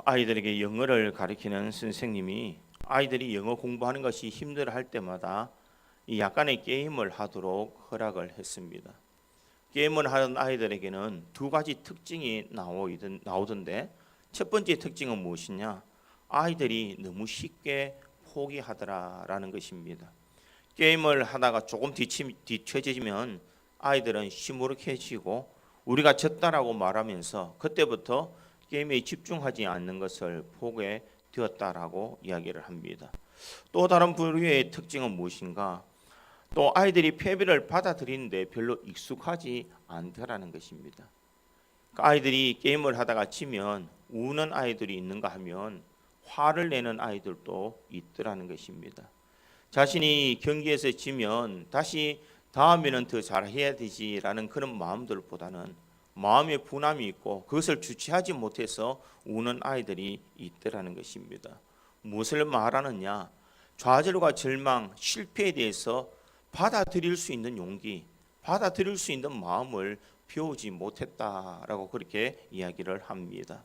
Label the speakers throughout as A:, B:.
A: 아이들에게 영어를 가르치는 선생님이 아이들이 영어 공부하는 것이 힘들어할 때마다 약간의 게임을 하도록 허락을 했습니다. 게임을 하는 아이들에게는 두 가지 특징이 나오던데, 첫 번째 특징은 무엇이냐? 아이들이 너무 쉽게 포기하더라라는 것입니다. 게임을 하다가 조금 뒤처지면 아이들은 시무룩해지고 우리가 졌다라고 말하면서 그때부터 게임에 집중하지 않는 것을 보게 되었다라고 이야기를 합니다. 또 다른 부류의 특징은 무엇인가? 또 아이들이 패배를 받아들이는데 별로 익숙하지 않다라는 것입니다. 아이들이 게임을 하다가 지면 우는 아이들이 있는가 하면 화를 내는 아이들도 있더라는 것입니다. 자신이 경기에서 지면 다시 다음에는 더 잘해야 되지라는 그런 마음들보다는 마음에 분함이 있고 그것을 주체하지 못해서 우는 아이들이 있더라는 것입니다. 무엇을 말하느냐? 좌절과 절망, 실패에 대해서 받아들일 수 있는 용기, 받아들일 수 있는 마음을 배우지 못했다라고 그렇게 이야기를 합니다.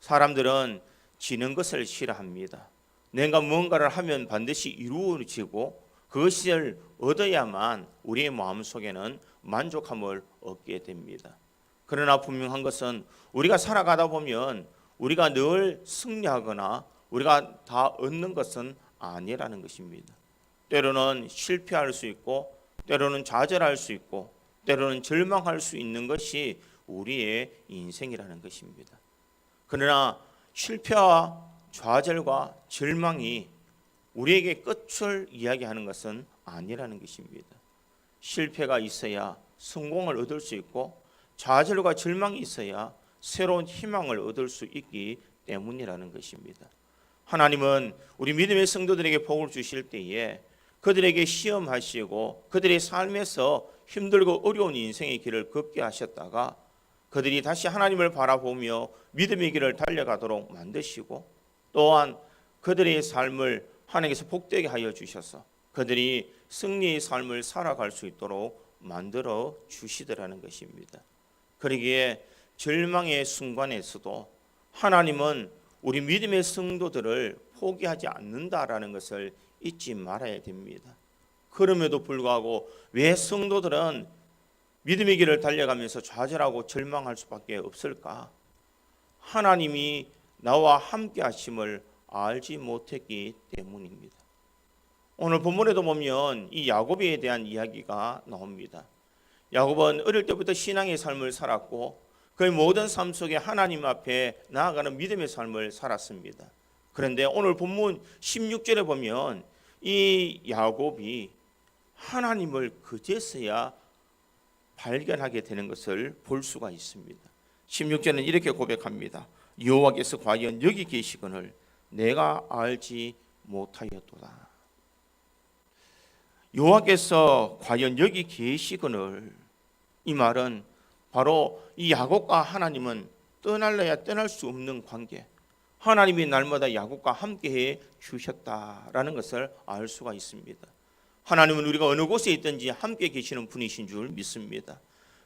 A: 사람들은 지는 것을 싫어합니다. 내가 무언가를 하면 반드시 이루어지고 그것을 얻어야만 우리의 마음속에는 만족함을 얻게 됩니다. 그러나 분명한 것은 우리가 살아가다 보면 우리가 늘 승리하거나 우리가 다 얻는 것은 아니라는 것입니다. 때로는 실패할 수 있고 때로는 좌절할 수 있고 때로는 절망할 수 있는 것이 우리의 인생이라는 것입니다. 그러나 실패와 좌절과 절망이 우리에게 끝을 이야기하는 것은 아니라는 것입니다. 실패가 있어야 성공을 얻을 수 있고 좌절과 절망이 있어야 새로운 희망을 얻을 수 있기 때문이라는 것입니다. 하나님은 우리 믿음의 성도들에게 복을 주실 때에 그들에게 시험하시고 그들의 삶에서 힘들고 어려운 인생의 길을 걷게 하셨다가 그들이 다시 하나님을 바라보며 믿음의 길을 달려가도록 만드시고 또한 그들의 삶을 하나님께서 복되게 하여 주셔서 그들이 승리의 삶을 살아갈 수 있도록 만들어 주시더라는 것입니다. 그러기에 절망의 순간에서도 하나님은 우리 믿음의 성도들을 포기하지 않는다라는 것을 잊지 말아야 됩니다. 그럼에도 불구하고 왜 성도들은 믿음의 길을 달려가면서 좌절하고 절망할 수밖에 없을까? 하나님이 나와 함께 하심을 알지 못했기 때문입니다. 오늘 본문에도 보면 이 야곱에 대한 이야기가 나옵니다. 야곱은 어릴 때부터 신앙의 삶을 살았고 그의 모든 삶 속에 하나님 앞에 나아가는 믿음의 삶을 살았습니다. 그런데 오늘 본문 16절에 보면 이 야곱이 하나님을 그제서야 발견하게 되는 것을 볼 수가 있습니다. 16절은 이렇게 고백합니다. 여호와께서 과연 여기 계시거늘 내가 알지 못하였도다. 여호와께서 과연 여기 계시거늘, 이 말은 바로 이 야곱과 하나님은 떠날래야 떠날 수 없는 관계, 하나님이 날마다 야곱과 함께해 주셨다라는 것을 알 수가 있습니다. 하나님은 우리가 어느 곳에 있든지 함께 계시는 분이신 줄 믿습니다.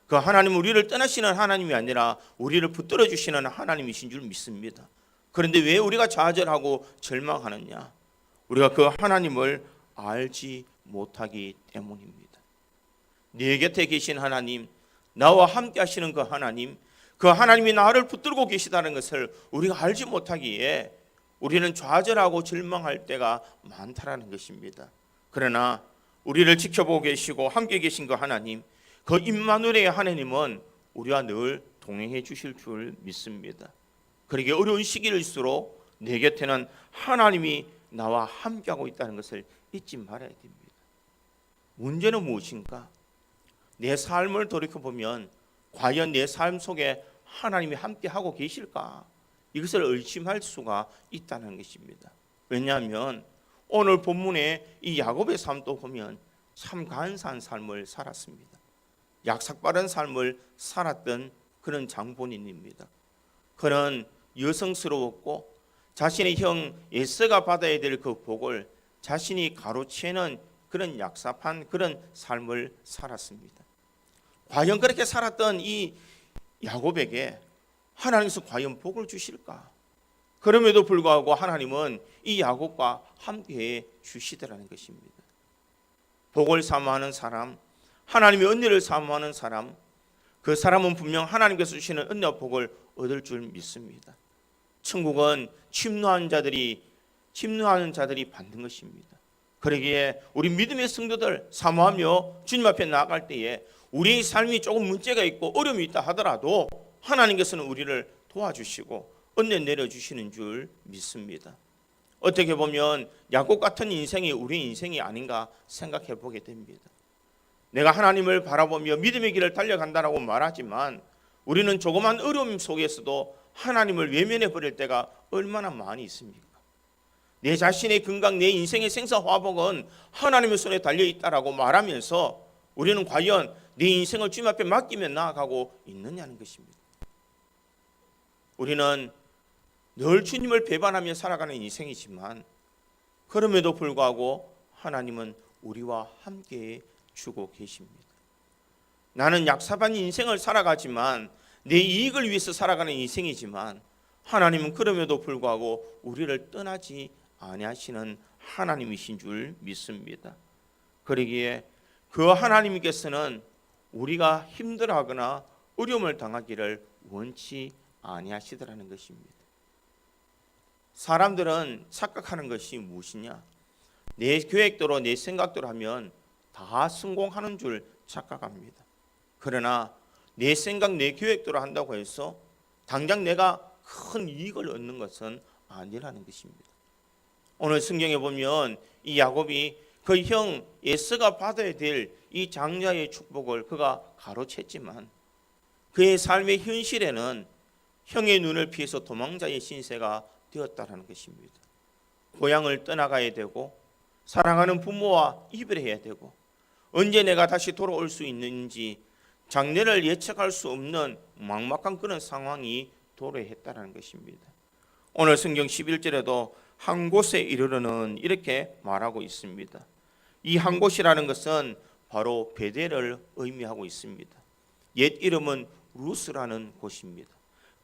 A: 그 하나님은 우리를 떠나시는 하나님이 아니라 우리를 붙들어 주시는 하나님이신 줄 믿습니다. 그런데 왜 우리가 좌절하고 절망하느냐? 우리가 그 하나님을 알지 못하기 때문입니다. 네 곁에 계신 하나님, 나와 함께 하시는 그 하나님이 나를 붙들고 계시다는 것을 우리가 알지 못하기에 우리는 좌절하고 절망할 때가 많다라는 것입니다. 그러나 우리를 지켜보고 계시고 함께 계신 그 하나님, 그 임마누엘의 하나님은 우리와 늘 동행해 주실 줄 믿습니다. 그러기에 어려운 시기일수록 내 곁에는 하나님이 나와 함께하고 있다는 것을 잊지 말아야 됩니다. 문제는 무엇인가? 내 삶을 돌이켜보면 과연 내 삶 속에 하나님이 함께하고 계실까? 이것을 의심할 수가 있다는 것입니다. 왜냐하면 오늘 본문에 이 야곱의 삶도 보면 참 간사한 삶을 살았습니다. 약삭빠른 삶을 살았던 그런 장본인입니다. 그는 여성스러웠고 자신의 형 에서가 받아야 될 그 복을 자신이 가로채는 그런 약삭한 그런 삶을 살았습니다. 과연 그렇게 살았던 이 야곱에게 하나님께서 과연 복을 주실까? 그럼에도 불구하고 하나님은 이 야곱과 함께 주시더라는 것입니다. 복을 사모하는 사람, 하나님의 은혜를 사모하는 사람, 그 사람은 분명 하나님께서 주시는 은혜와 복을 얻을 줄 믿습니다. 천국은 침노하는 자들이 받는 것입니다. 그러기에 우리 믿음의 성도들 사모하며 주님 앞에 나아갈 때에 우리의 삶이 조금 문제가 있고 어려움이 있다 하더라도 하나님께서는 우리를 도와주시고 은혜 내려주시는 줄 믿습니다. 어떻게 보면 야곱 같은 인생이 우리 인생이 아닌가 생각해 보게 됩니다. 내가 하나님을 바라보며 믿음의 길을 달려간다라고 말하지만 우리는 조그만 어려움 속에서도 하나님을 외면해 버릴 때가 얼마나 많이 있습니까? 내 자신의 건강, 내 인생의 생사화복은 하나님의 손에 달려있다라고 말하면서 우리는 과연 내 인생을 주님 앞에 맡기며 나아가고 있느냐는 것입니다. 우리는 늘 주님을 배반하며 살아가는 인생이지만 그럼에도 불구하고 하나님은 우리와 함께 주고 계십니다. 나는 약사반 인생을 살아가지만 내 이익을 위해서 살아가는 인생이지만 하나님은 그럼에도 불구하고 우리를 떠나지 아니하시는 하나님이신 줄 믿습니다. 그러기에 그 하나님께서는 우리가 힘들어하거나 어려움을 당하기를 원치 아니하시더라는 것입니다. 사람들은 착각하는 것이 무엇이냐? 내 계획대로 내 생각대로 하면 다 성공하는 줄 착각합니다. 그러나 내 생각 내 계획대로 한다고 해서 당장 내가 큰 이익을 얻는 것은 아니라는 것입니다. 오늘 성경에 보면 이 야곱이 그 형 에서가 받아야 될 이 장자의 축복을 그가 가로챘지만 그의 삶의 현실에는 형의 눈을 피해서 도망자의 신세가 되었다는 것입니다. 고향을 떠나가야 되고 사랑하는 부모와 이별해야 되고 언제 내가 다시 돌아올 수 있는지 장래를 예측할 수 없는 막막한 그런 상황이 도래했다는 것입니다. 오늘 성경 11절에도 한 곳에 이르러는 이렇게 말하고 있습니다. 이 한 곳이라는 것은 바로 베델을 의미하고 있습니다. 옛 이름은 루스라는 곳입니다.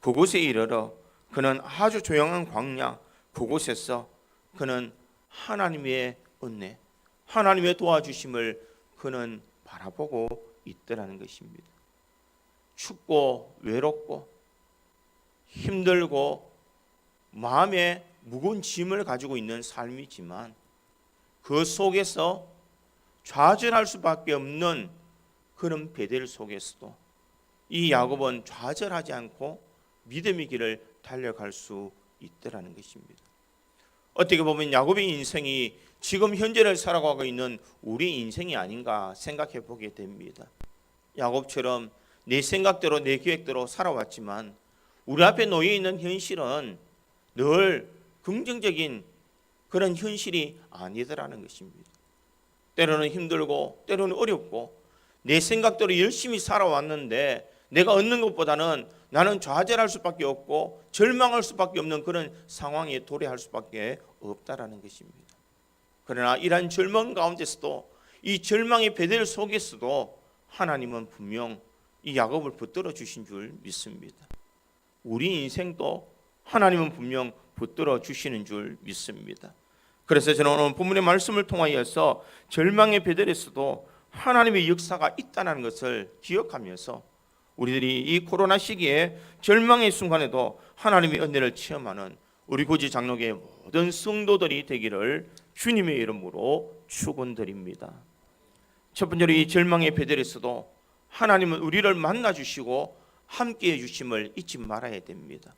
A: 그곳에 이르러 그는 아주 조용한 광야 그곳에서 그는 하나님의 은혜, 하나님의 도와주심을 그는 바라보고 있더라는 것입니다. 춥고 외롭고 힘들고 마음에 무거운 짐을 가지고 있는 삶이지만 그 속에서 좌절할 수밖에 없는 그런 베델 속에서도 이 야곱은 좌절하지 않고 믿음의 길을 달려갈 수 있더라는 것입니다. 어떻게 보면 야곱의 인생이 지금 현재를 살아가고 있는 우리 인생이 아닌가 생각해 보게 됩니다. 야곱처럼 내 생각대로 내 계획대로 살아왔지만 우리 앞에 놓여 있는 현실은 늘 긍정적인 그런 현실이 아니더라는 것입니다. 때로는 힘들고 때로는 어렵고 내 생각대로 열심히 살아왔는데 내가 얻는 것보다는 나는 좌절할 수밖에 없고 절망할 수밖에 없는 그런 상황에 도래할 수밖에 없다라는 것입니다. 그러나 이러한 절망 가운데서도 이 절망의 베델 속에서도 하나님은 분명 이 야곱을 붙들어 주신 줄 믿습니다. 우리 인생도 하나님은 분명 붙들어 주시는 줄 믿습니다. 그래서 저는 오늘 본문의 말씀을 통하여서 절망의 베델에서도 하나님의 역사가 있다는 것을 기억하면서 우리들이 이 코로나 시기에 절망의 순간에도 하나님의 은혜를 체험하는 우리 고지 장로교의 모든 성도들이 되기를 주님의 이름으로 축원드립니다. 첫 번째로 이 절망의 베델에서도 하나님은 우리를 만나주시고 함께해 주심을 잊지 말아야 됩니다.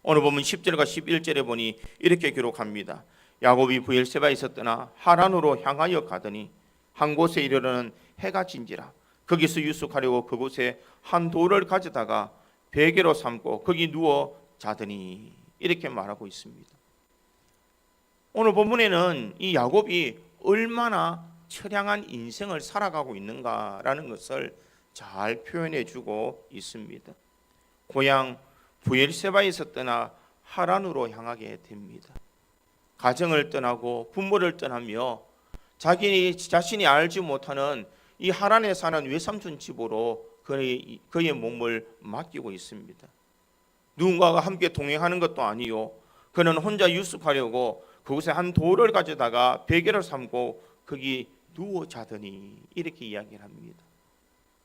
A: 오늘 보면 10절과 11절에 보니 이렇게 기록합니다. 야곱이 브엘세바에서 떠나 하란으로 향하여 가더니 한 곳에 이르러는 해가 진지라 거기서 유숙하려고 그곳에 한 돌을 가져다가 베개로 삼고 거기 누워 자더니 이렇게 말하고 있습니다. 오늘 본문에는 이 야곱이 얼마나 처량한 인생을 살아가고 있는가라는 것을 잘 표현해 주고 있습니다. 고향 브엘세바에서 떠나 하란으로 향하게 됩니다. 가정을 떠나고 부모를 떠나며 자신이 알지 못하는 이 하란에 사는 외삼촌 집으로 그의 몸을 맡기고 있습니다. 누군가가 함께 동행하는 것도 아니요 그는 혼자 유숙하려고 그곳에 한 돌을 가져다가 베개를 삼고 거기 누워 자더니 이렇게 이야기를 합니다.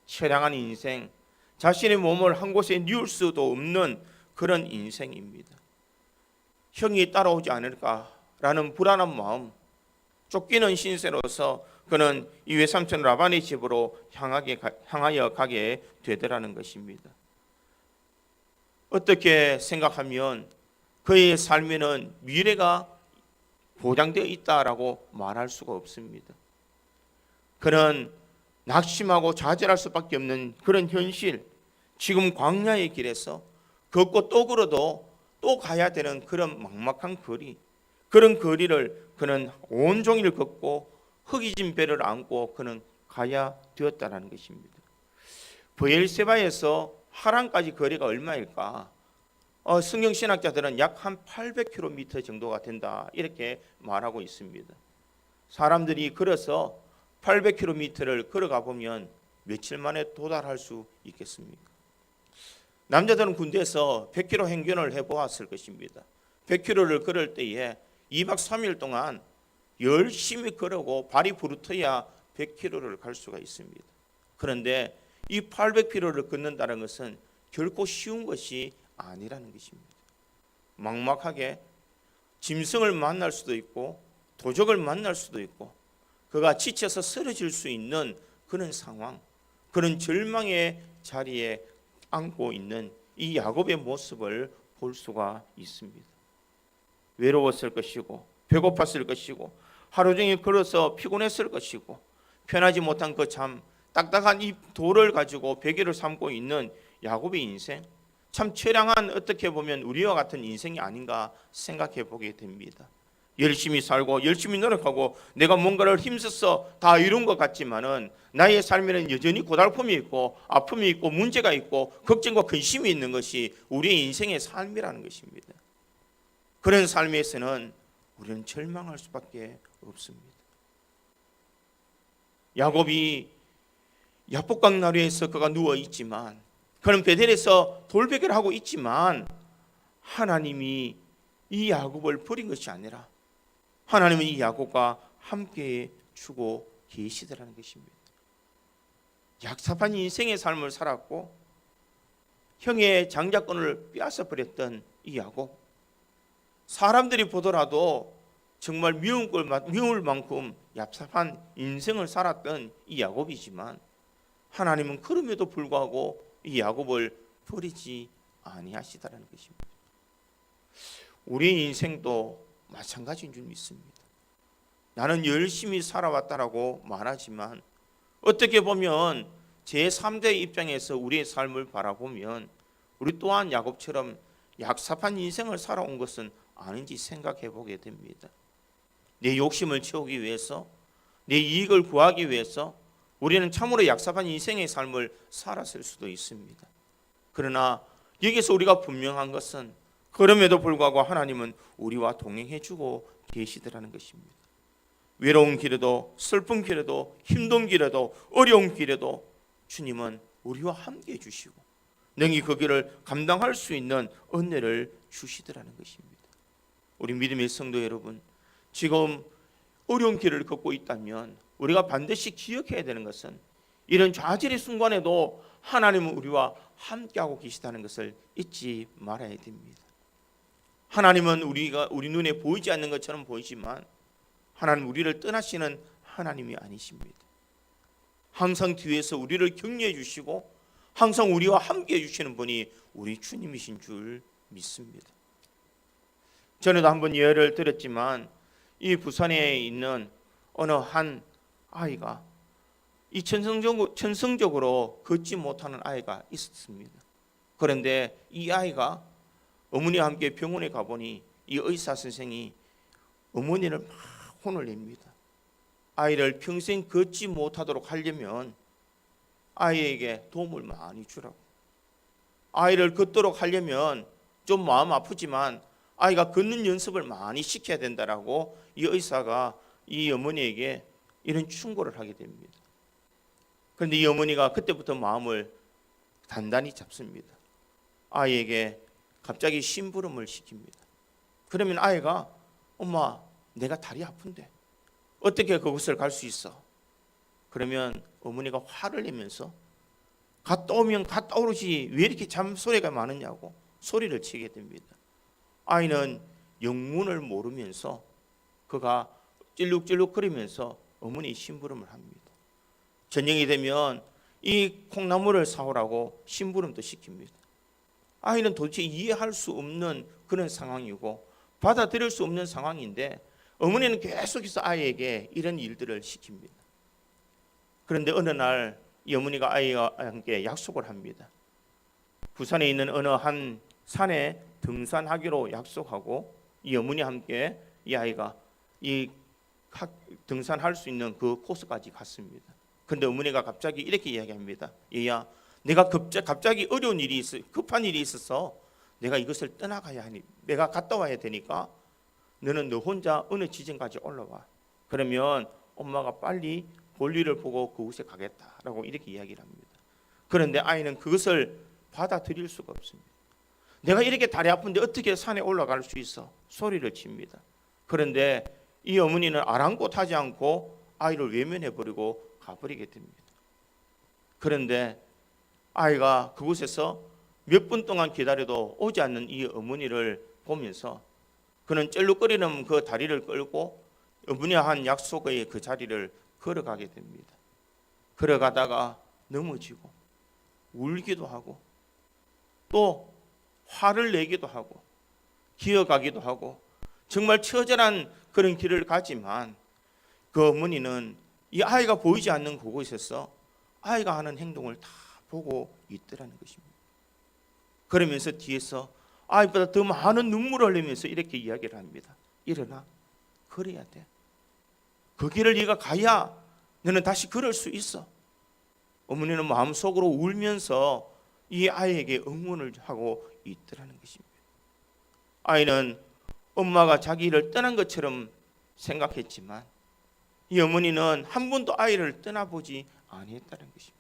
A: 처량한 인생, 자신의 몸을 한 곳에 뉘울 수도 없는 그런 인생입니다. 형이 따라오지 않을까라는 불안한 마음, 쫓기는 신세로서 그는 이 외삼촌 라반의 집으로 향하여 가게 되더라는 것입니다. 어떻게 생각하면 그의 삶에는 미래가 보장되어 있다라고 말할 수가 없습니다. 그는 낙심하고 좌절할 수밖에 없는 그런 현실, 지금 광야의 길에서 걷고 또 걸어도 또 가야 되는 그런 막막한 거리, 그런 거리를 그는 온종일 걷고 흙이진 배를 안고 그는 가야 되었다는 것입니다. 브엘세바에서 하란까지 거리가 얼마일까? 성경 신학자들은 약 한 800km 정도가 된다 이렇게 말하고 있습니다. 사람들이 걸어서 800km를 걸어가 보면 며칠 만에 도달할 수 있겠습니까? 남자들은 군대에서 100km 행군을 해보았을 것입니다. 100km를 걸을 때에 2박 3일 동안 열심히 걸어고 발이 부르터야 100km를 갈 수가 있습니다. 그런데 이 800km를 걷는다는 것은 결코 쉬운 것이 아니라는 것입니다. 막막하게 짐승을 만날 수도 있고 도적을 만날 수도 있고 그가 지쳐서 쓰러질 수 있는 그런 상황, 그런 절망의 자리에 앉고 있는 이 야곱의 모습을 볼 수가 있습니다. 외로웠을 것이고 배고팠을 것이고 하루 종일 걸어서 피곤했을 것이고 편하지 못한 그 참 딱딱한 이 돌을 가지고 베개를 삼고 있는 야곱의 인생, 참 처량한 어떻게 보면 우리와 같은 인생이 아닌가 생각해 보게 됩니다. 열심히 살고 열심히 노력하고 내가 뭔가를 힘써서 다 이룬 것 같지만은 나의 삶에는 여전히 고달픔이 있고 아픔이 있고 문제가 있고 걱정과 근심이 있는 것이 우리의 인생의 삶이라는 것입니다. 그런 삶에서는 우리는 절망할 수밖에 없습니다. 야곱이 야복강 나루에서 그가 누워 있지만 그는 베델에서 돌베개를 하고 있지만 하나님이 이 야곱을 버린 것이 아니라 하나님은 이 야곱과 함께 주고 계시더라는 것입니다. 약삽한 인생의 삶을 살았고 형의 장자권을 빼앗아 버렸던 이 야곱, 사람들이 보더라도 정말 미울 만큼 얍삽한 인생을 살았던 이 야곱이지만 하나님은 그럼에도 불구하고 이 야곱을 버리지 아니하시다라는 것입니다. 우리 인생도 마찬가지인 줄 믿습니다. 나는 열심히 살아왔다라고 말하지만 어떻게 보면 제3대 입장에서 우리의 삶을 바라보면 우리 또한 야곱처럼 약삽한 인생을 살아온 것은 아닌지 생각해 보게 됩니다. 내 욕심을 채우기 위해서, 내 이익을 구하기 위해서 우리는 참으로 약삽한 인생의 삶을 살았을 수도 있습니다. 그러나 여기서 우리가 분명한 것은 그럼에도 불구하고 하나님은 우리와 동행해 주고 계시더라는 것입니다. 외로운 길에도 슬픈 길에도 힘든 길에도 어려운 길에도 주님은 우리와 함께 해 주시고 능히 그 길을 감당할 수 있는 은혜를 주시더라는 것입니다. 우리 믿음의 성도 여러분, 지금 어려운 길을 걷고 있다면 우리가 반드시 기억해야 되는 것은 이런 좌절의 순간에도 하나님은 우리와 함께하고 계시다는 것을 잊지 말아야 됩니다. 하나님은 우리 눈에 보이지 않는 것처럼 보이지만 하나님 우리를 떠나시는 하나님이 아니십니다. 항상 뒤에서 우리를 격려해 주시고 항상 우리와 함께 해 주시는 분이 우리 주님이신 줄 믿습니다. 전에도 한번 예를 들었지만 이 부산에 있는 어느 한 아이가 이 천성적으로 걷지 못하는 아이가 있었습니다. 그런데 이 아이가 어머니와 함께 병원에 가보니 이 의사 선생이 어머니를 막 혼을 냅니다. 아이를 평생 걷지 못하도록 하려면 아이에게 도움을 많이 주라고, 아이를 걷도록 하려면 좀 마음 아프지만 아이가 걷는 연습을 많이 시켜야 된다라고 이 의사가 이 어머니에게 이런 충고를 하게 됩니다. 그런데 이 어머니가 그때부터 마음을 단단히 잡습니다. 아이에게 갑자기 심부름을 시킵니다. 그러면 아이가 엄마 내가 다리 아픈데 어떻게 그곳을 갈 수 있어? 그러면 어머니가 화를 내면서 갔다 오면 갔다 오르지 왜 이렇게 잠소리가 많으냐고 소리를 치게 됩니다. 아이는 영문을 모르면서 그가 찔룩찔룩거리면서 어머니 심부름을 합니다. 저녁이 되면 이 콩나물을 사오라고 심부름도 시킵니다. 아이는 도대체 이해할 수 없는 그런 상황이고 받아들일 수 없는 상황인데 어머니는 계속해서 아이에게 이런 일들을 시킵니다. 그런데 어느 날 이 어머니가 아이와 함께 약속을 합니다. 부산에 있는 어느 한 산에 등산하기로 약속하고 이 어머니와 함께 이 아이가 이 등산할 수 있는 그 코스까지 갔습니다. 그런데 어머니가 갑자기 이렇게 이야기합니다. 얘야, 내가 갑자기 어려운 일이 있어, 급한 일이 있어서 내가 이것을 떠나가야 하니 내가 갔다 와야 되니까 너는 너 혼자 어느 지점까지 올라와. 그러면 엄마가 빨리 볼일을 보고 그곳에 가겠다라고 이렇게 이야기를 합니다. 그런데 아이는 그것을 받아들일 수가 없습니다. 내가 이렇게 다리 아픈데 어떻게 산에 올라갈 수 있어? 소리를 칩니다. 그런데 이 어머니는 아랑곳하지 않고 아이를 외면해버리고 가버리게 됩니다. 그런데 아이가 그곳에서 몇 분 동안 기다려도 오지 않는 이 어머니를 보면서 그는 쩔룩거리는 그 다리를 끌고 어머니와 한 약속의 그 자리를 걸어가게 됩니다. 걸어가다가 넘어지고 울기도 하고 또 화를 내기도 하고 기어가기도 하고 정말 처절한 그런 길을 가지만 그 어머니는 이 아이가 보이지 않는 그곳에서 아이가 하는 행동을 다 보고 있더라는 것입니다. 그러면서 뒤에서 아이보다 더 많은 눈물을 흘리면서 이렇게 이야기를 합니다. 일어나, 걸어야 돼. 그 길을 네가 가야 너는 다시 걸을 수 있어. 어머니는 마음속으로 울면서 이 아이에게 응원을 하고 있더라는 것입니다. 아이는 엄마가 자기를 떠난 것처럼 생각했지만 이 어머니는 한 번도 아이를 떠나보지 아니했다는 것입니다.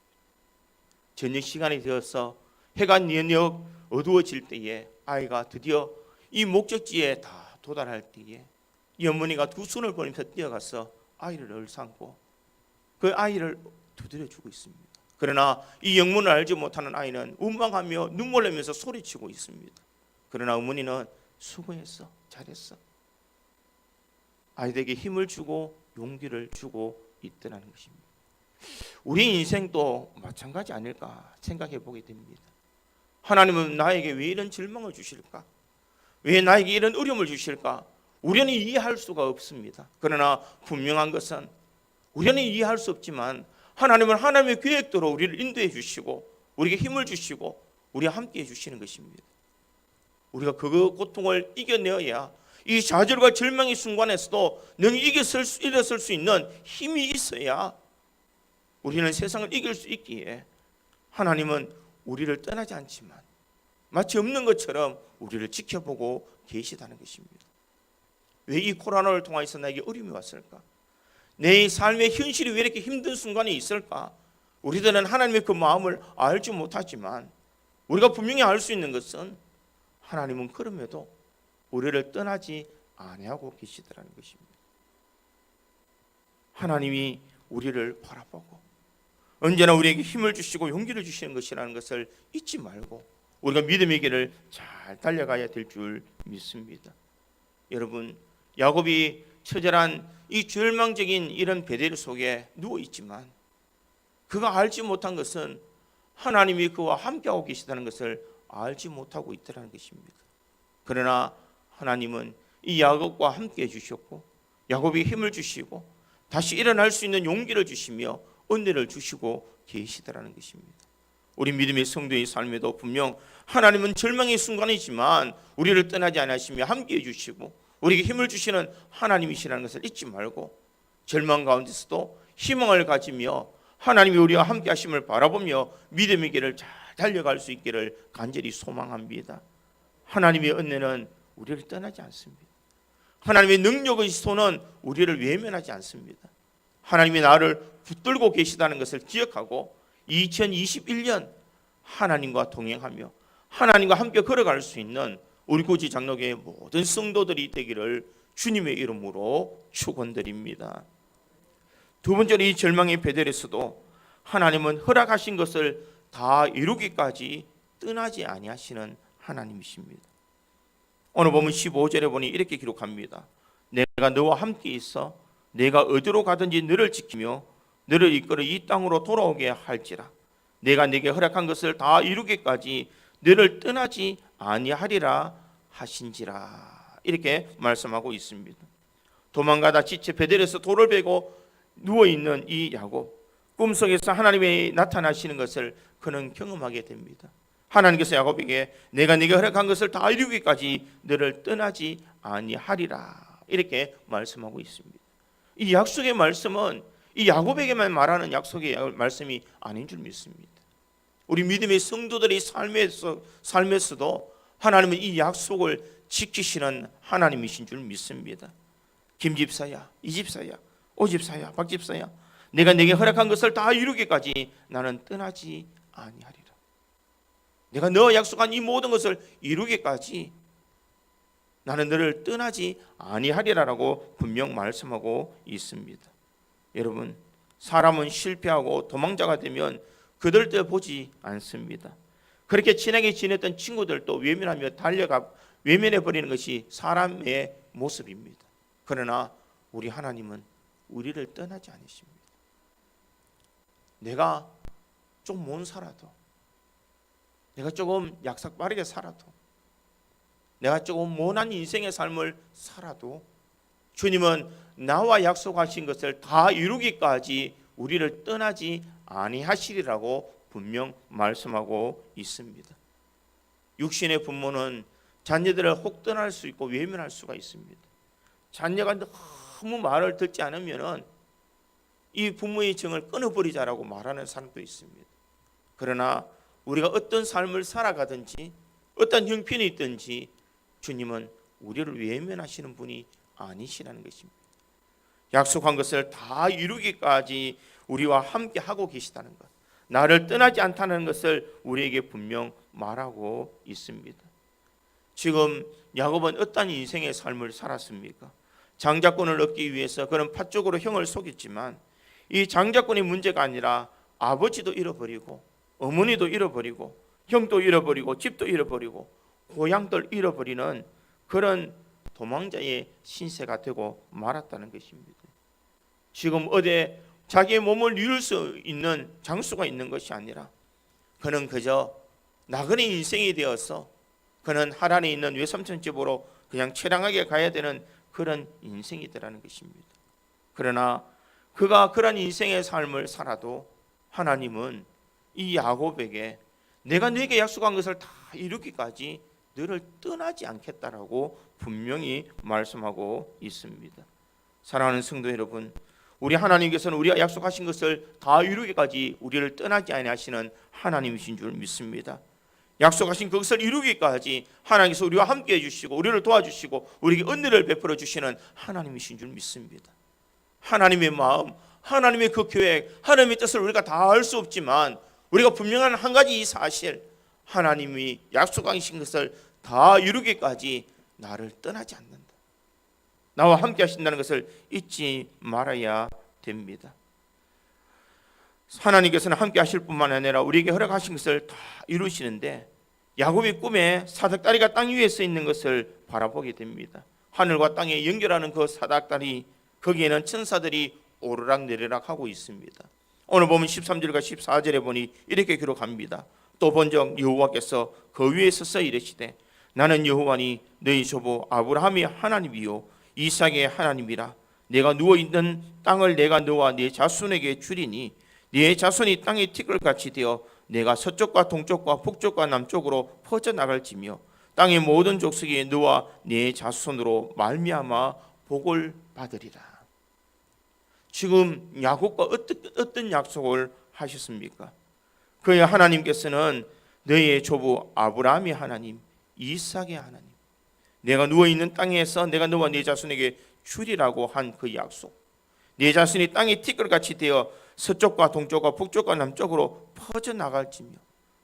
A: 저녁 시간이 되어서 해가 뉘엿 어두워질 때에 아이가 드디어 이 목적지에 다 도달할 때에 이 어머니가 두 손을 벌리면서 뛰어가서 아이를 얼싸안고 그 아이를 두드려주고 있습니다. 그러나 이 영문을 알지 못하는 아이는 원망하며 눈물 흘리면서 소리치고 있습니다. 그러나 어머니는 수고했어, 잘했어. 아이들에게 힘을 주고 용기를 주고 있더라는 것입니다. 우리 인생도 마찬가지 아닐까 생각해 보게 됩니다. 하나님은 나에게 왜 이런 절망을 주실까? 왜 나에게 이런 어려움을 주실까? 우리는 이해할 수가 없습니다. 그러나 분명한 것은 우리는 이해할 수 없지만 하나님은 하나님의 계획대로 우리를 인도해 주시고 우리에게 힘을 주시고 우리와 함께 해 주시는 것입니다. 우리가 그 고통을 이겨내어야 이 좌절과 절망의 순간에서도 능히 일어설 수 있는 힘이 있어야 우리는 세상을 이길 수 있기에 하나님은 우리를 떠나지 않지만 마치 없는 것처럼 우리를 지켜보고 계시다는 것입니다. 왜 이 코로나를 통해서 나에게 어려움이 왔을까? 내 삶의 현실이 왜 이렇게 힘든 순간이 있을까? 우리들은 하나님의 그 마음을 알지 못하지만 우리가 분명히 알 수 있는 것은 하나님은 그럼에도 우리를 떠나지 아니하고 계시더라는 것입니다. 하나님이 우리를 바라보고 언제나 우리에게 힘을 주시고 용기를 주시는 것이라는 것을 잊지 말고 우리가 믿음의 길을 잘 달려가야 될 줄 믿습니다. 여러분, 야곱이 처절한 이 절망적인 이런 배들 속에 누워 있지만 그가 알지 못한 것은 하나님이 그와 함께하고 계시다는 것을 알지 못하고 있다는 것입니다. 그러나 하나님은 이 야곱과 함께 해주셨고 야곱이 힘을 주시고 다시 일어날 수 있는 용기를 주시며 은혜를 주시고 계시다는 것입니다. 우리 믿음의 성도의 삶에도 분명 하나님은 절망의 순간이지만 우리를 떠나지 않으시며 함께 해주시고 우리에게 힘을 주시는 하나님이시라는 것을 잊지 말고 절망 가운데서도 희망을 가지며 하나님이 우리와 함께 하심을 바라보며 믿음의 길을 잘 달려갈 수 있기를 간절히 소망합니다. 하나님의 은혜는 우리를 떠나지 않습니다. 하나님의 능력의 손은 우리를 외면하지 않습니다. 하나님이 나를 붙들고 계시다는 것을 기억하고 2021년 하나님과 동행하며 하나님과 함께 걸어갈 수 있는 우리 고지 장로교의 모든 성도들이 되기를 주님의 이름으로 축원드립니다. 두 번째로 이 절망의 베델에서도 하나님은 허락하신 것을 다 이루기까지 떠나지 아니하시는 하나님이십니다. 오늘 보면 15절에 보니 이렇게 기록합니다. 내가 너와 함께 있어 내가 어디로 가든지 너를 지키며 너를 이끌어 이 땅으로 돌아오게 할지라. 내가 네게 허락한 것을 다 이루기까지 너를 떠나지 아니하리라 하신지라. 이렇게 말씀하고 있습니다. 도망가다 지쳐 베델에서 돌을 베고 누워있는 이 야곱, 꿈속에서 하나님이 나타나시는 것을 그는 경험하게 됩니다. 하나님께서 야곱에게 내가 네게 허락한 것을 다 이루기까지 너를 떠나지 아니하리라 이렇게 말씀하고 있습니다. 이 약속의 말씀은 이 야곱에게만 말하는 약속의 말씀이 아닌 줄 믿습니다. 우리 믿음의 성도들의 삶에서도 하나님은 이 약속을 지키시는 하나님이신 줄 믿습니다. 김집사야, 이집사야, 오집사야, 박집사야, 내가 네게 허락한 것을 다 이루기까지 나는 떠나지 아니하리라. 내가 너와 약속한 이 모든 것을 이루기까지 나는 너를 떠나지 아니하리라라고 분명 말씀하고 있습니다. 여러분, 사람은 실패하고 도망자가 되면 그들도 보지 않습니다. 그렇게 친하게 지냈던 친구들도 외면하며 달려가 외면해버리는 것이 사람의 모습입니다. 그러나 우리 하나님은 우리를 떠나지 않으십니다. 내가 좀 못 살아도, 내가 조금 약삭 빠르게 살아도, 내가 조금 모난 인생의 삶을 살아도 주님은 나와 약속하신 것을 다 이루기까지 우리를 떠나지 아니하시리라고 분명 말씀하고 있습니다. 육신의 부모는 자녀들을 혹 떠날 수 있고 외면할 수가 있습니다. 자녀가 너무 말을 듣지 않으면 이 부모의 정을 끊어버리자라고 말하는 사람도 있습니다. 그러나 우리가 어떤 삶을 살아가든지 어떤 형편이 있든지 주님은 우리를 외면하시는 분이 아니시라는 것입니다. 약속한 것을 다 이루기까지 우리와 함께 하고 계시다는 것, 나를 떠나지 않다는 것을 우리에게 분명 말하고 있습니다. 지금 야곱은 어떤 인생의 삶을 살았습니까? 장자권을 얻기 위해서 그는 팥죽으로 형을 속였지만 이 장자권의 문제가 아니라 아버지도 잃어버리고 어머니도 잃어버리고 형도 잃어버리고 집도 잃어버리고 고향들 잃어버리는 그런 도망자의 신세가 되고 말았다는 것입니다. 지금 어디 자기의 몸을 누릴 수 있는 장수가 있는 것이 아니라 그는 그저 나그네 인생이 되어서 그는 하란에 있는 외삼촌 집으로 그냥 처량하게 가야 되는 그런 인생이더라는 것입니다. 그러나 그가 그런 인생의 삶을 살아도 하나님은 이 야곱에게 내가 네게 약속한 것을 다 이루기까지 너를 떠나지 않겠다라고 분명히 말씀하고 있습니다. 사랑하는 성도 여러분, 우리 하나님께서는 우리가 약속하신 것을 다 이루기까지 우리를 떠나지 아니하시는 하나님이신 줄 믿습니다. 약속하신 그것을 이루기까지 하나님께서 우리와 함께 해주시고 우리를 도와주시고 우리에게 은혜를 베풀어 주시는 하나님이신 줄 믿습니다. 하나님의 마음, 하나님의 그 계획, 하나님의 뜻을 우리가 다 알 수 없지만 우리가 분명한 한 가지 이 사실, 하나님이 약속하신 것을 다 이루기까지 나를 떠나지 않는다, 나와 함께 하신다는 것을 잊지 말아야 됩니다. 하나님께서는 함께 하실 뿐만 아니라 우리에게 허락하신 것을 다 이루시는데 야곱의 꿈에 사닥다리가 땅 위에 서 있는 것을 바라보게 됩니다. 하늘과 땅에 연결하는 그 사닥다리, 거기에는 천사들이 오르락내리락 하고 있습니다. 오늘 보면 13절과 14절에 보니 이렇게 기록합니다. 또 본적 여호와께서 그 위에 서서 이르시되 나는 여호와니 너희 조부 아브라함의 하나님이요 이삭의 하나님이라. 내가 누워있는 땅을 내가 너와 네 자손에게 주리니 네 자손이 땅의 티끌같이 되어 내가 서쪽과 동쪽과 북쪽과 남쪽으로 퍼져나갈지며 땅의 모든 족속이 너와 네 자손으로 말미암아 복을 받으리라. 지금 야곱과 어떤 약속을 하셨습니까? 그의 하나님께서는 너의 조부 아브라함의 하나님, 이삭의 하나님, 내가 누워있는 땅에서 내가 너와 네 자손에게 주리라고 한 그 약속, 네 자손이 땅의 티끌같이 되어 서쪽과 동쪽과 북쪽과 남쪽으로 퍼져나갈지며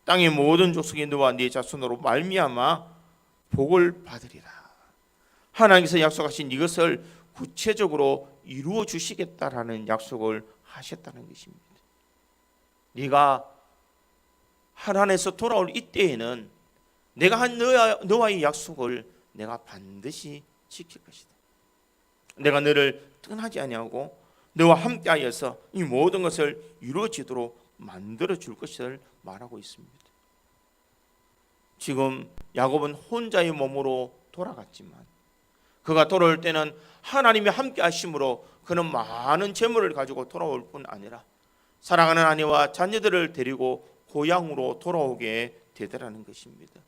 A: 땅의 모든 족속이 너와 네 자손으로 말미암아 복을 받으리라. 하나님께서 약속하신 이것을 구체적으로 이루어 주시겠다라는 약속을 하셨다는 것입니다. 네가 하나님에서 돌아올 이때에는 내가 한 너와의 약속을 내가 반드시 지킬 것이다. 내가 너를 떠나지 아니하고 너와 함께하여서 이 모든 것을 이루어지도록 만들어 줄 것을 말하고 있습니다. 지금 야곱은 혼자의 몸으로 돌아갔지만 그가 돌아올 때는 하나님이 함께하심으로 그는 많은 재물을 가지고 돌아올 뿐 아니라 사랑하는 아내와 자녀들을 데리고 고향으로 돌아오게 되더라는 것입니다.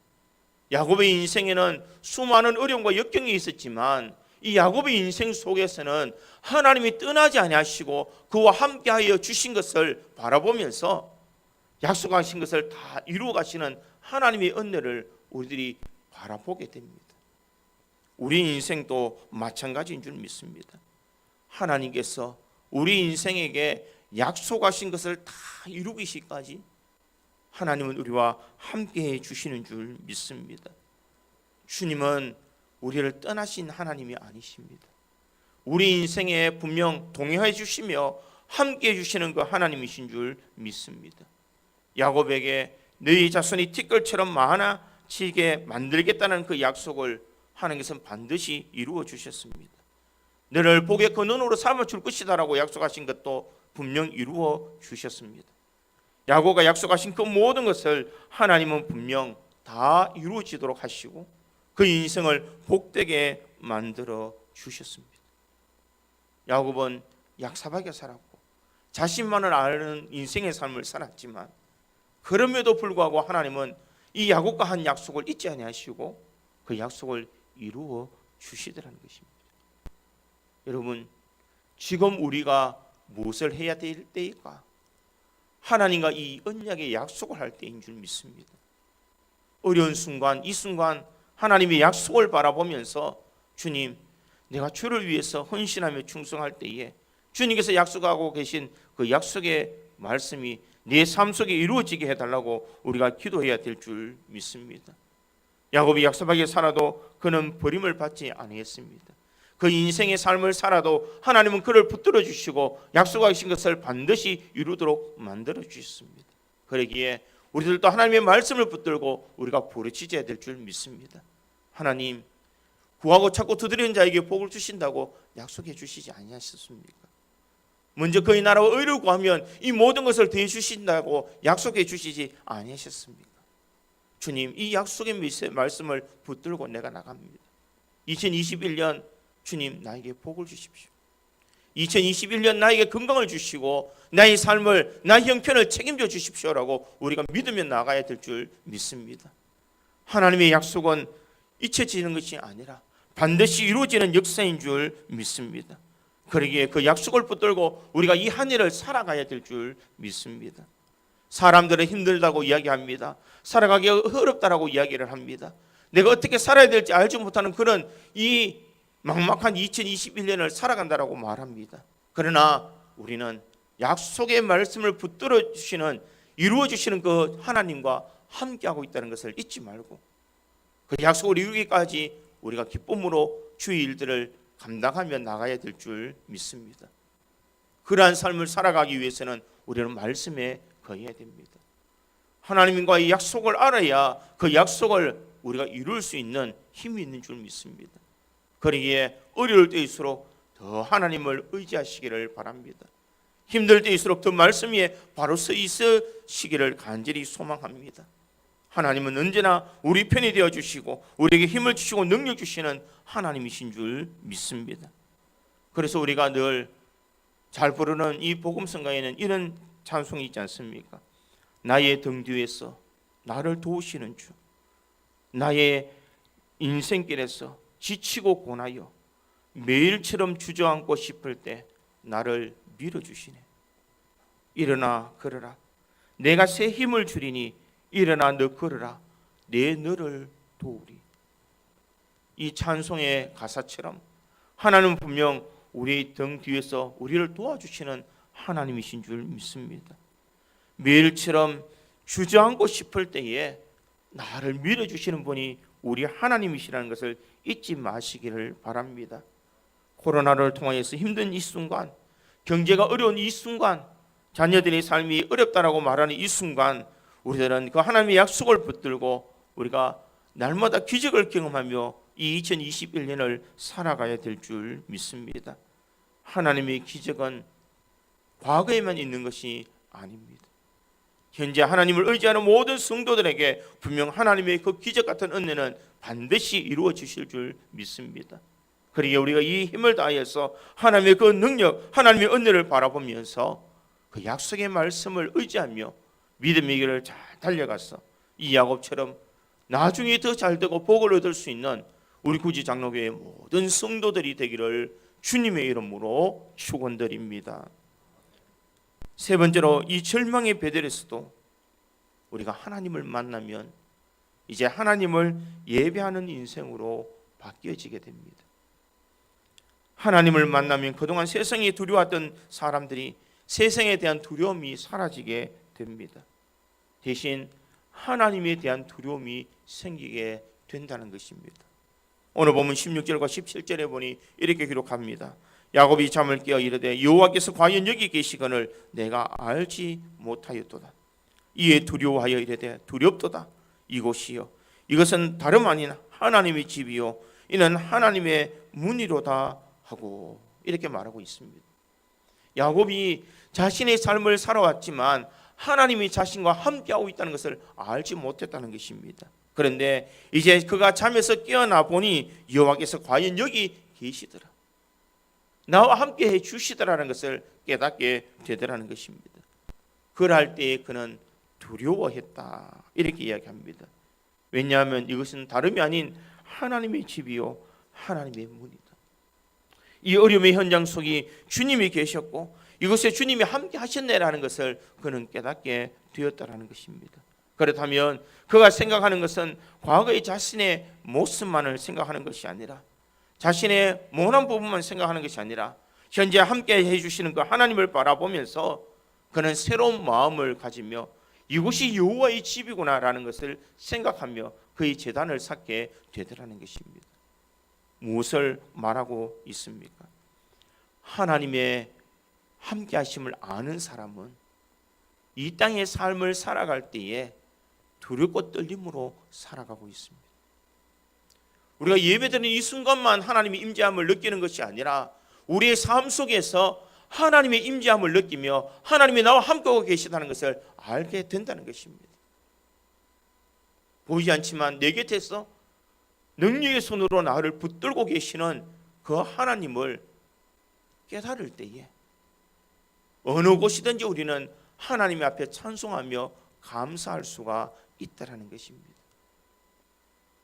A: 야곱의 인생에는 수많은 어려움과 역경이 있었지만 이 야곱의 인생 속에서는 하나님이 떠나지 아니하시고 그와 함께하여 주신 것을 바라보면서 약속하신 것을 다 이루어 가시는 하나님의 은혜를 우리들이 바라보게 됩니다. 우리 인생도 마찬가지인 줄 믿습니다. 하나님께서 우리 인생에게 약속하신 것을 다 이루기까지 하나님은 우리와 함께해 주시는 줄 믿습니다. 주님은 우리를 떠나신 하나님이 아니십니다. 우리 인생에 분명 동행해 주시며 함께해 주시는 그 하나님이신 줄 믿습니다. 야곱에게 너희 자손이 티끌처럼 많아지게 만들겠다는 그 약속을 하나님께서는 반드시 이루어 주셨습니다. 너를 복의 근원으로 삼아 줄 것이다라고 약속하신 것도 분명 이루어 주셨습니다. 야곱과 약속하신 그 모든 것을 하나님은 분명 다 이루어지도록 하시고 그 인생을 복되게 만들어 주셨습니다. 야곱은 약사박에 살았고 자신만을 아는 인생의 삶을 살았지만 그럼에도 불구하고 하나님은 이 야곱과 한 약속을 잊지 아니하시고 그 약속을 이루어 주시더라는 것입니다. 여러분, 지금 우리가 무엇을 해야 될 때일까? 하나님과 이 언약의 약속을 할 때인 줄 믿습니다. 어려운 순간, 이 순간 하나님의 약속을 바라보면서 주님, 내가 주를 위해서 헌신하며 충성할 때에 주님께서 약속하고 계신 그 약속의 말씀이 내 삶 속에 이루어지게 해달라고 우리가 기도해야 될 줄 믿습니다. 야곱이 약속하게 살아도 그는 버림을 받지 아니했습니다. 그 인생의 삶을 살아도 하나님은 그를 붙들어 주시고 약속하신 것을 반드시 이루도록 만들어 주셨습니다. 그러기에 우리들도 하나님의 말씀을 붙들고 우리가 부르짖어야 될 줄 믿습니다. 하나님, 구하고 찾고 두드리는 자에게 복을 주신다고 약속해 주시지 아니하셨습니까? 먼저 그의 나라와 의를 구하면 이 모든 것을 더해 주신다고 약속해 주시지 아니하셨습니까? 주님, 이 약속의 말씀을 붙들고 내가 나갑니다. 2021년 주님, 나에게 복을 주십시오. 2021년 나에게 건강을 주시고 나의 삶을, 나의 형편을 책임져 주십시오라고 우리가 믿으며 나가야 될 줄 믿습니다. 하나님의 약속은 잊혀지는 것이 아니라 반드시 이루어지는 역사인 줄 믿습니다. 그러기에 그 약속을 붙들고 우리가 이 한 해를 살아가야 될 줄 믿습니다. 사람들은 힘들다고 이야기합니다. 살아가기가 어렵다라고 이야기를 합니다. 내가 어떻게 살아야 될지 알지 못하는 그런 이 막막한 2021년을 살아간다라고 말합니다. 그러나 우리는 약속의 말씀을 붙들어 주시는, 이루어 주시는 그 하나님과 함께하고 있다는 것을 잊지 말고 그 약속을 이루기까지 우리가 기쁨으로 주의 일들을 감당하며 나가야 될 줄 믿습니다. 그러한 삶을 살아가기 위해서는 우리는 말씀에 거해야 됩니다. 하나님과의 약속을 알아야 그 약속을 우리가 이룰 수 있는 힘이 있는 줄 믿습니다. 그러기에 어려울 때일수록 더 하나님을 의지하시기를 바랍니다. 힘들 때일수록 더 말씀 위에 바로 서 있으시기를 간절히 소망합니다. 하나님은 언제나 우리 편이 되어 주시고 우리에게 힘을 주시고 능력 주시는 하나님이신 줄 믿습니다. 그래서 우리가 늘 잘 부르는 이 복음성가에는 이런 찬송이 있지 않습니까? 나의 등 뒤에서 나를 도우시는 주, 나의 인생길에서 지치고 고나여 매일처럼 주저앉고 싶을 때 나를 밀어주시네. 일어나 걸어라, 내가 새 힘을 주리니 일어나 너 걸어라, 내 너를 도우리. 이 찬송의 가사처럼 하나님은 분명 우리 등 뒤에서 우리를 도와주시는 하나님이신 줄 믿습니다. 매일처럼 주저앉고 싶을 때에 나를 밀어주시는 분이 우리 하나님이시라는 것을 잊지 마시기를 바랍니다. 코로나를 통해서 힘든 이 순간, 경제가 어려운 이 순간, 자녀들의 삶이 어렵다라고 말하는 이 순간, 우리들은 그 하나님의 약속을 붙들고 우리가 날마다 기적을 경험하며 이 2021년을 살아가야 될 줄 믿습니다. 하나님의 기적은 과거에만 있는 것이 아닙니다. 현재 하나님을 의지하는 모든 성도들에게 분명 하나님의 그 기적 같은 은혜는 반드시 이루어지실 줄 믿습니다. 그러기에 우리가 이 힘을 다해서 하나님의 그 능력, 하나님의 은혜를 바라보면서 그 약속의 말씀을 의지하며 믿음의 길을 잘 달려가서 이 야곱처럼 나중에 더 잘되고 복을 얻을 수 있는 우리 구지 장로교회 모든 성도들이 되기를 주님의 이름으로 축원드립니다. 세 번째로, 이 절망의 베델에서도 우리가 하나님을 만나면 이제 하나님을 예배하는 인생으로 바뀌어지게 됩니다. 하나님을 만나면 그동안 세상에 두려웠던 사람들이 세상에 대한 두려움이 사라지게 됩니다. 대신 하나님에 대한 두려움이 생기게 된다는 것입니다. 오늘 보면 16절과 17절에 보니 이렇게 기록합니다. 야곱이 잠을 깨어 이르되 여호와께서 과연 여기 계시거늘 내가 알지 못하였도다. 이에 두려워하여 이르되 두렵도다. 이곳이요 이것은 다름 아닌 하나님의 집이요 이는 하나님의 문이로다 하고 이렇게 말하고 있습니다. 야곱이 자신의 삶을 살아왔지만 하나님이 자신과 함께하고 있다는 것을 알지 못했다는 것입니다. 그런데 이제 그가 잠에서 깨어나 보니 여호와께서 과연 여기 계시더라, 나와 함께 해 주시더라는 것을 깨닫게 되더라는 것입니다. 그럴 때에 그는 두려워했다 이렇게 이야기합니다. 왜냐하면 이것은 다름이 아닌 하나님의 집이요 하나님의 문이다. 이 어려움의 현장 속에 주님이 계셨고 이곳에 주님이 함께 하셨네라는 것을 그는 깨닫게 되었다라는 것입니다. 그렇다면 그가 생각하는 것은 과거의 자신의 모습만을 생각하는 것이 아니라, 자신의 모난 부분만 생각하는 것이 아니라 현재 함께 해주시는 그 하나님을 바라보면서 그는 새로운 마음을 가지며 이곳이 여호와의 집이구나라는 것을 생각하며 그의 제단을 쌓게 되더라는 것입니다. 무엇을 말하고 있습니까? 하나님의 함께 하심을 아는 사람은 이 땅의 삶을 살아갈 때에 두렵고 떨림으로 살아가고 있습니다. 우리가 예배드리는 이 순간만 하나님의 임재함을 느끼는 것이 아니라 우리의 삶 속에서 하나님의 임재함을 느끼며 하나님이 나와 함께하고 계시다는 것을 알게 된다는 것입니다. 보이지 않지만 내 곁에서 능력의 손으로 나를 붙들고 계시는 그 하나님을 깨달을 때에 어느 곳이든지 우리는 하나님 앞에 찬송하며 감사할 수가 있다라는 것입니다.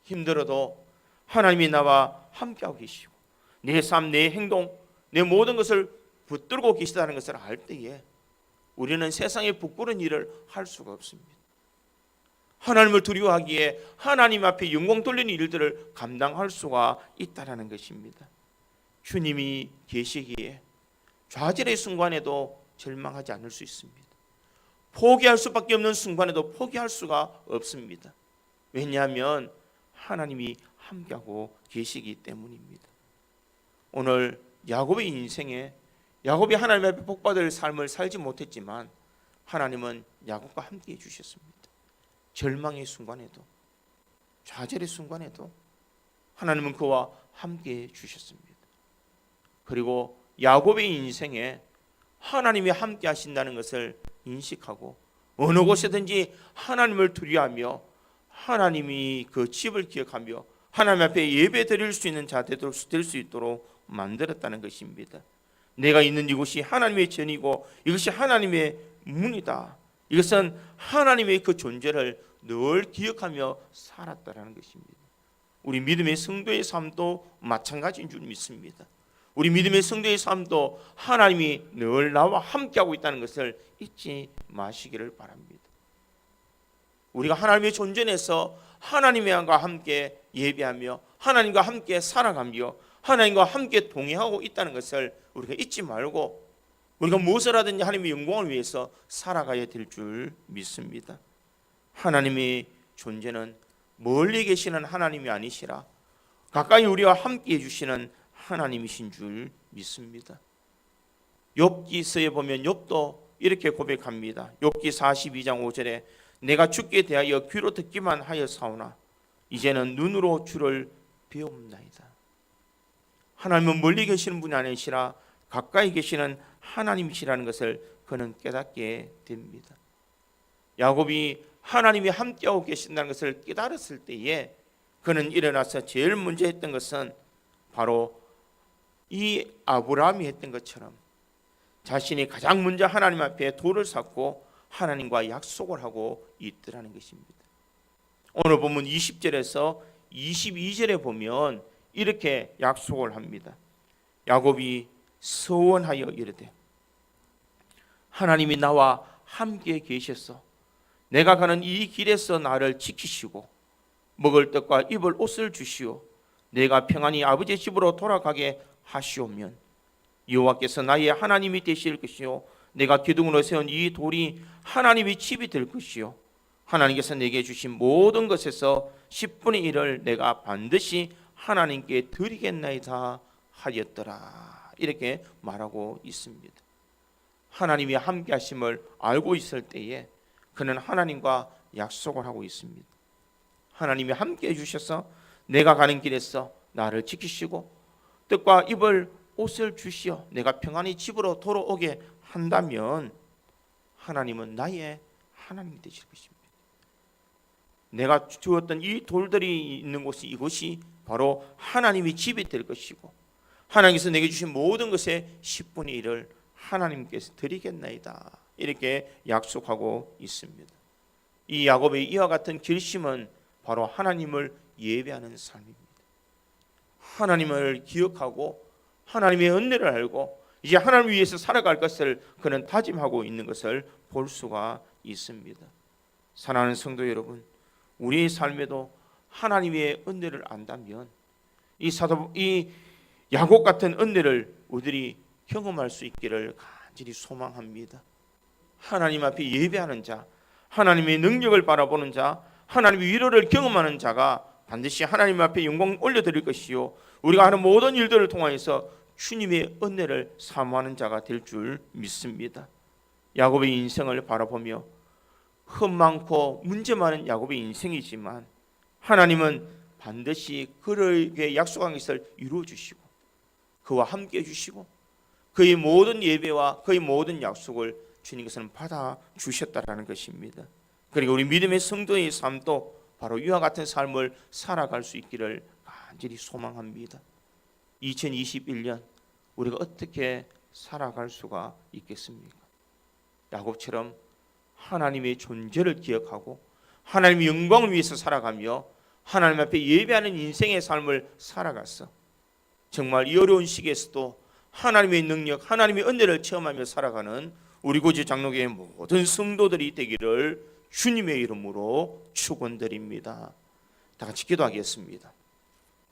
A: 힘들어도 하나님이 나와 함께하고 계시고 내 삶, 내 행동, 내 모든 것을 붙들고 계시다는 것을 알 때에 우리는 세상에 부끄러운 일을 할 수가 없습니다. 하나님을 두려워하기에 하나님 앞에 영광 돌리는 일들을 감당할 수가 있다라는 것입니다. 주님이 계시기에 좌절의 순간에도 절망하지 않을 수 있습니다. 포기할 수밖에 없는 순간에도 포기할 수가 없습니다. 왜냐하면 하나님이 함께하고 계시기 때문입니다. 오늘 야곱의 인생에 야곱이 하나님 앞에 복받을 삶을 살지 못했지만 하나님은 야곱과 함께해 주셨습니다. 절망의 순간에도 좌절의 순간에도 하나님은 그와 함께해 주셨습니다. 그리고 야곱의 인생에 하나님이 함께 하신다는 것을 인식하고 어느 곳에든지 하나님을 두려워하며 하나님이 그 집을 기억하며 하나님 앞에 예배 드릴 수 있는 자 될 수 있도록 만들었다는 것입니다. 내가 있는 이곳이 하나님의 전이고 이것이 하나님의 문이다. 이것은 하나님의 그 존재를 늘 기억하며 살았다라는 것입니다. 우리 믿음의 성도의 삶도 마찬가지인 줄 믿습니다. 우리 믿음의 성도의 삶도 하나님이 늘 나와 함께하고 있다는 것을 잊지 마시기를 바랍니다. 우리가 하나님의 존재 내에서 하나님과 함께 예배하며 하나님과 함께 살아가며 하나님과 함께 동행하고 있다는 것을 우리가 잊지 말고 우리가 무엇을 하든지 하나님의 영광을 위해서 살아가야 될 줄 믿습니다. 하나님의 존재는 멀리 계시는 하나님이 아니시라 가까이 우리와 함께 해주시는 하나님이신 줄 믿습니다. 욥기서에 보면 욥도 이렇게 고백합니다. 욥기 42장 5절에 내가 주께 대하여 귀로 듣기만 하였사오나 이제는 눈으로 주를 배옵나이다. 하나님은 멀리 계시는 분이 아니시라 가까이 계시는 하나님이시라는 것을 그는 깨닫게 됩니다. 야곱이 하나님이 함께하고 계신다는 것을 깨달았을 때에 그는 일어나서 제일 먼저 했던 것은 바로 이 아브라함이 했던 것처럼 자신이 가장 먼저 하나님 앞에 돌을 쌓고 하나님과 약속을 하고 있더라는 것입니다. 오늘 본문 20절에서 22절에 보면 이렇게 약속을 합니다. 야곱이 서원하여 이르되 하나님이 나와 함께 계셔서 내가 가는 이 길에서 나를 지키시고 먹을 떡과 입을 옷을 주시오 내가 평안히 아버지의 집으로 돌아가게 하시오면 여호와께서 나의 하나님이 되실 것이요 내가 기둥으로 세운 이 돌이 하나님의 집이 될 것이요 하나님께서 내게 주신 모든 것에서 10분의 1을 내가 반드시 하나님께 드리겠나이다 하였더라. 이렇게 말하고 있습니다. 하나님이 함께 하심을 알고 있을 때에 그는 하나님과 약속을 하고 있습니다. 하나님이 함께 해주셔서 내가 가는 길에서 나를 지키시고 떡과 입을 옷을 주시어 내가 평안히 집으로 돌아오게 한다면 하나님은 나의 하나님이 되실 것입니다. 내가 주었던 이 돌들이 있는 곳이 이곳이 바로 하나님의 집이 될 것이고 하나님께서 내게 주신 모든 것의 10분의 1을 하나님께서 드리겠나이다. 이렇게 약속하고 있습니다. 이 야곱의 이와 같은 결심은 바로 하나님을 예배하는 삶입니다. 하나님을 기억하고 하나님의 은혜를 알고 이제 하나님 위해서 살아갈 것을 그는 다짐하고 있는 것을 볼 수가 있습니다. 사랑하는 성도 여러분, 우리의 삶에도 하나님의 은혜를 안다면 이 야곱 같은 은혜를 우리들이 경험할 수 있기를 간절히 소망합니다. 하나님 앞에 예배하는 자, 하나님의 능력을 바라보는 자, 하나님의 위로를 경험하는 자가 반드시 하나님 앞에 영광 올려드릴 것이요 우리가 하는 모든 일들을 통하여서 주님의 은혜를 사모하는 자가 될 줄 믿습니다. 야곱의 인생을 바라보며 흠 많고 문제 많은 야곱의 인생이지만 하나님은 반드시 그에게 약속한 것을 이루어 주시고 그와 함께 해주시고 그의 모든 예배와 그의 모든 약속을 주님께서는 받아 주셨다라는 것입니다. 그리고 우리 믿음의 성도의 삶도 바로 이와 같은 삶을 살아갈 수 있기를 간절히 소망합니다. 2021년 우리가 어떻게 살아갈 수가 있겠습니까? 야곱처럼 하나님의 존재를 기억하고 하나님의 영광을 위해서 살아가며 하나님 앞에 예배하는 인생의 삶을 살아가서 정말 이 어려운 시기에서도 하나님의 능력, 하나님의 은혜를 체험하며 살아가는 우리 고지 장로교회 모든 성도들이 되기를 주님의 이름으로 축원드립니다. 다 같이 기도하겠습니다.